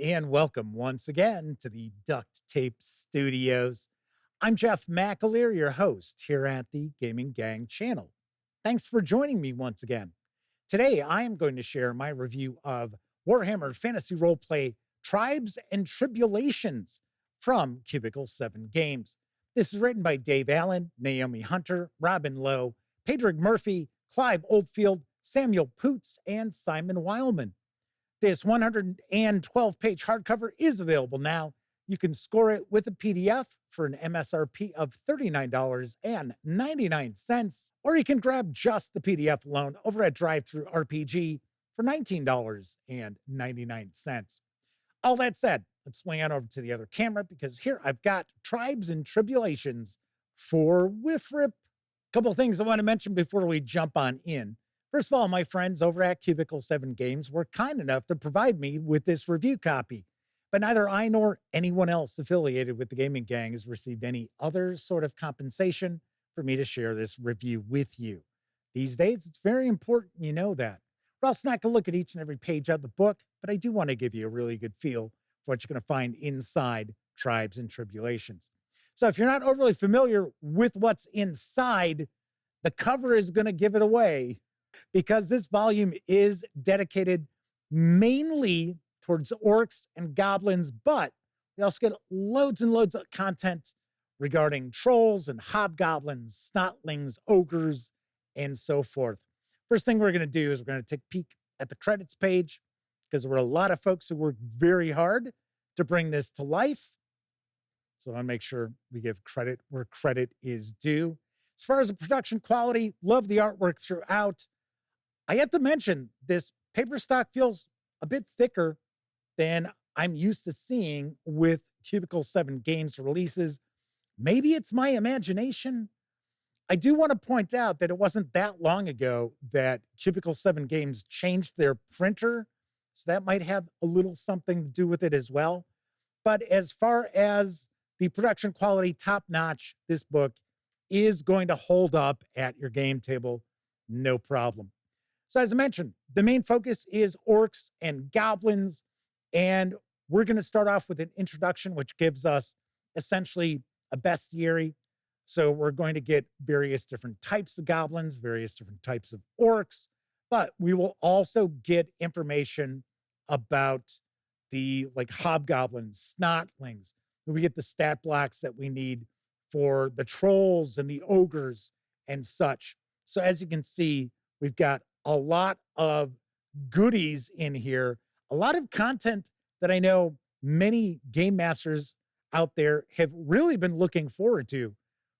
And welcome once again to the Duct Tape Studios. I'm Jeff McAleer, your host here at the Gaming Gang channel. Thanks for joining me once again. Today, I am going to share my review of Warhammer Fantasy Roleplay Tribes and Tribulations from Cubicle 7 Games. This is written by Dave Allen, Naomi Hunter, Robin Lowe, Pedro Murphy, Clive Oldfield, Samuel Poots, and Simon Weilman. This 112-page hardcover is available now. You can score it with a PDF for an MSRP of $39.99, or you can grab just the PDF alone over at DriveThruRPG for $19.99. All that said, let's swing on over to the other camera because here I've got Tribes and Tribulations for WFRP. Couple of things I want to mention before we jump on in. First of all, my friends over at Cubicle 7 Games were kind enough to provide me with this review copy, but neither I nor anyone else affiliated with the Gaming Gang has received any other sort of compensation for me to share this review with you. These days, it's very important you know that. We're also not going to look at each and every page of the book, but I do want to give you a really good feel for what you're going to find inside Tribes and Tribulations. So if you're not overly familiar with what's inside, the cover is going to give it away, because this volume is dedicated mainly towards orcs and goblins, but we also get loads and loads of content regarding trolls and hobgoblins, snotlings, ogres, and so forth. First thing we're going to do is we're going to take a peek at the credits page, because there were a lot of folks who worked very hard to bring this to life. So I want to make sure we give credit where credit is due. As far as the production quality, love the artwork throughout. I have to mention, this paper stock feels a bit thicker than I'm used to seeing with Cubicle 7 Games releases. Maybe it's my imagination. I do want to point out that it wasn't that long ago that Cubicle 7 Games changed their printer, so that might have a little something to do with it as well. But as far as the production quality, top-notch, this book is going to hold up at your game table, no problem. So as I mentioned, the main focus is orcs and goblins, and we're going to start off with an introduction, which gives us essentially a bestiary. So we're going to get various different types of goblins, various different types of orcs, but we will also get information about the hobgoblins, snotlings. We get the stat blocks that we need for the trolls and the ogres and such. So as you can see, we've got a lot of goodies in here, a lot of content that I know many game masters out there have really been looking forward to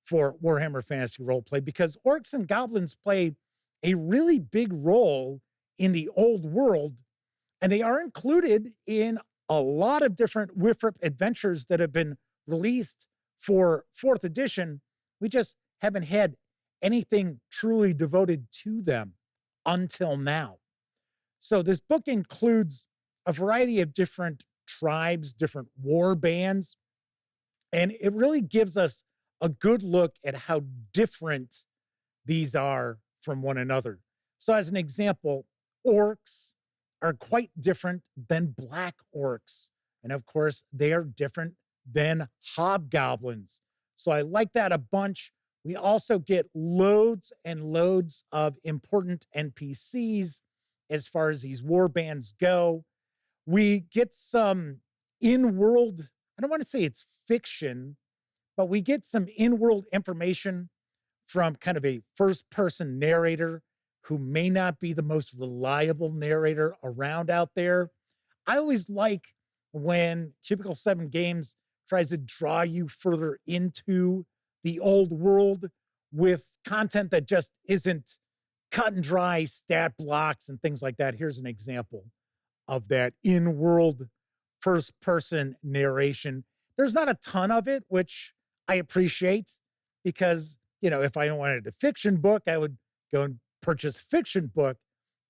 for Warhammer Fantasy Roleplay, because orcs and goblins play a really big role in the old world, and they are included in a lot of different WFRP adventures that have been released for 4th edition. We just haven't had anything truly devoted to them until now. So this book includes a variety of different tribes, different war bands, and it really gives us a good look at how different these are from one another. So as an example, orcs are quite different than black orcs. And of course, they are different than hobgoblins. So I like that a bunch. We also get loads and loads of important NPCs as far as these war bands go. We get some in-world, I don't want to say it's fiction, but we get some in-world information from kind of a first-person narrator who may not be the most reliable narrator around out there. I always like when Cubicle 7 Games tries to draw you further into the old world with content that just isn't cut and dry stat blocks and things like that. Here's an example of that in-world first-person narration. There's not a ton of it, which I appreciate, because, if I wanted a fiction book, I would go and purchase a fiction book.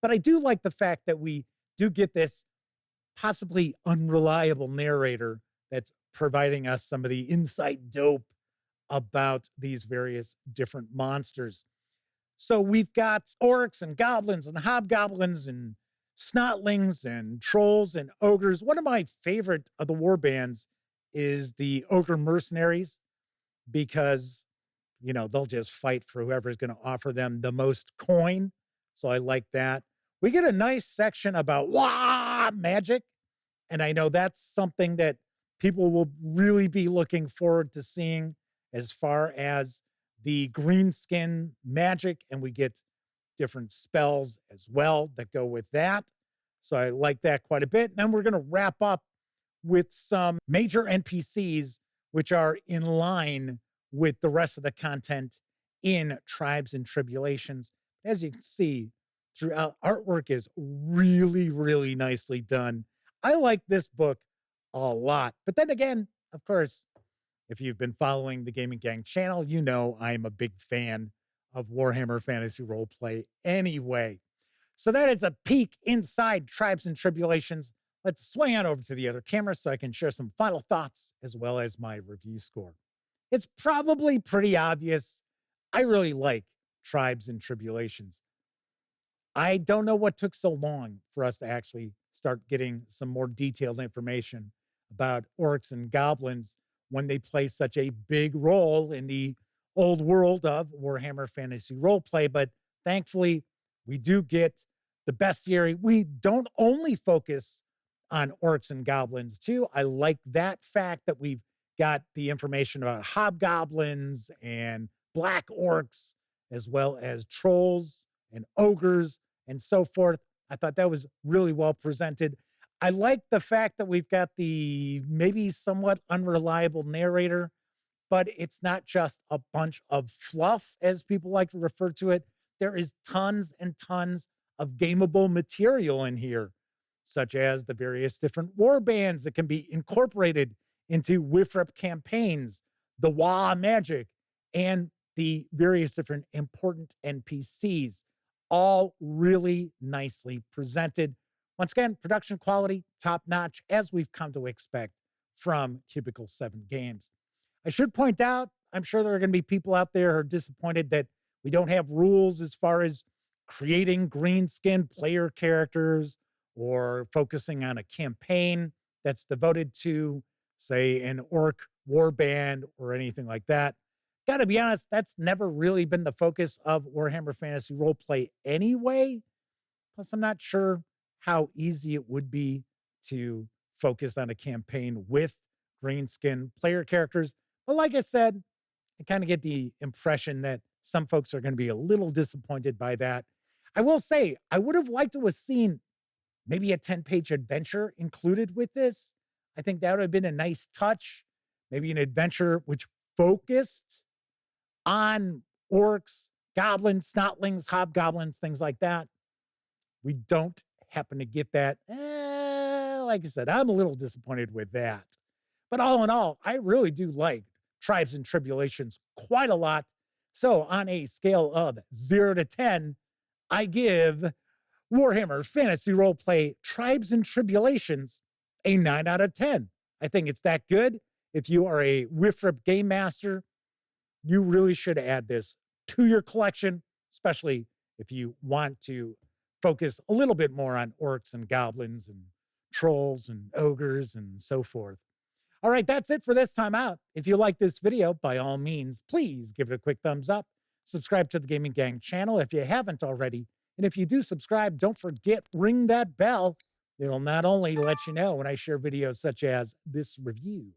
But I do like the fact that we do get this possibly unreliable narrator that's providing us some of the inside dope about these various different monsters. So we've got orcs and goblins and hobgoblins and snotlings and trolls and ogres. One of my favorite of the war bands is the ogre mercenaries because, they'll just fight for whoever's going to offer them the most coin. So I like that. We get a nice section about magic. And I know that's something that people will really be looking forward to seeing as far as the green skin magic. And we get different spells as well that go with that. So I like that quite a bit. And then we're going to wrap up with some major NPCs, which are in line with the rest of the content in Tribes and Tribulations. As you can see, throughout, artwork is really, really nicely done. I like this book a lot. But then again, of course, if you've been following the Gaming Gang channel, you know I'm a big fan of Warhammer Fantasy Roleplay anyway. So that is a peek inside Tribes and Tribulations. Let's swing on over to the other camera so I can share some final thoughts as well as my review score. It's probably pretty obvious. I really like Tribes and Tribulations. I don't know what took so long for us to actually start getting some more detailed information about orcs and goblins when they play such a big role in the old world of Warhammer Fantasy Roleplay. But thankfully, we do get the bestiary. We don't only focus on orcs and goblins, too. I like that fact that we've got the information about hobgoblins and black orcs, as well as trolls and ogres and so forth. I thought that was really well presented. I like the fact that we've got the maybe somewhat unreliable narrator, but it's not just a bunch of fluff, as people like to refer to it. There is tons and tons of gameable material in here, such as the various different war bands that can be incorporated into WFRP campaigns, the WA magic, and the various different important NPCs, all really nicely presented. Once again, production quality, top notch, as we've come to expect from Cubicle 7 Games. I should point out, I'm sure there are going to be people out there who are disappointed that we don't have rules as far as creating green skin player characters or focusing on a campaign that's devoted to, say, an orc warband or anything like that. Got to be honest, that's never really been the focus of Warhammer Fantasy Roleplay anyway. Plus, I'm not sure how easy it would be to focus on a campaign with green skin player characters. But like I said, I kind of get the impression that some folks are going to be a little disappointed by that. I will say, I would have liked to have seen maybe a 10-page adventure included with this. I think that would have been a nice touch. Maybe an adventure which focused on orcs, goblins, snotlings, hobgoblins, things like that. We don't happen to get that. Like I said, I'm a little disappointed with that. But all in all, I really do like Tribes and Tribulations quite a lot. So on a scale of 0 to 10, I give Warhammer Fantasy Roleplay Tribes and Tribulations a 9 out of 10. I think it's that good. If you are a WFRP game master, you really should add this to your collection, especially if you want to focus a little bit more on orcs and goblins and trolls and ogres and so forth. All right, that's it for this time out. If you like this video, by all means, please give it a quick thumbs up. Subscribe to the Gaming Gang channel if you haven't already. And if you do subscribe, don't forget, ring that bell. It'll not only let you know when I share videos such as this review,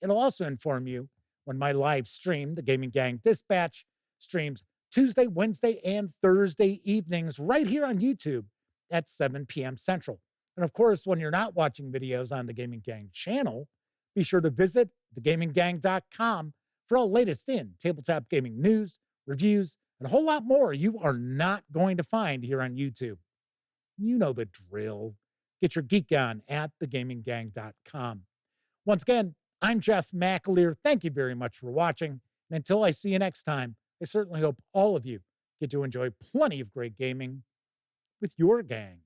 it'll also inform you when my live stream, the Gaming Gang Dispatch, streams Tuesday, Wednesday, and Thursday evenings right here on YouTube at 7 p.m. Central. And of course, when you're not watching videos on the Gaming Gang channel, be sure to visit thegaminggang.com for all latest in tabletop gaming news, reviews, and a whole lot more you are not going to find here on YouTube. You know the drill. Get your geek on at thegaminggang.com. Once again, I'm Jeff McAleer. Thank you very much for watching. And until I see you next time, I certainly hope all of you get to enjoy plenty of great gaming with your gang.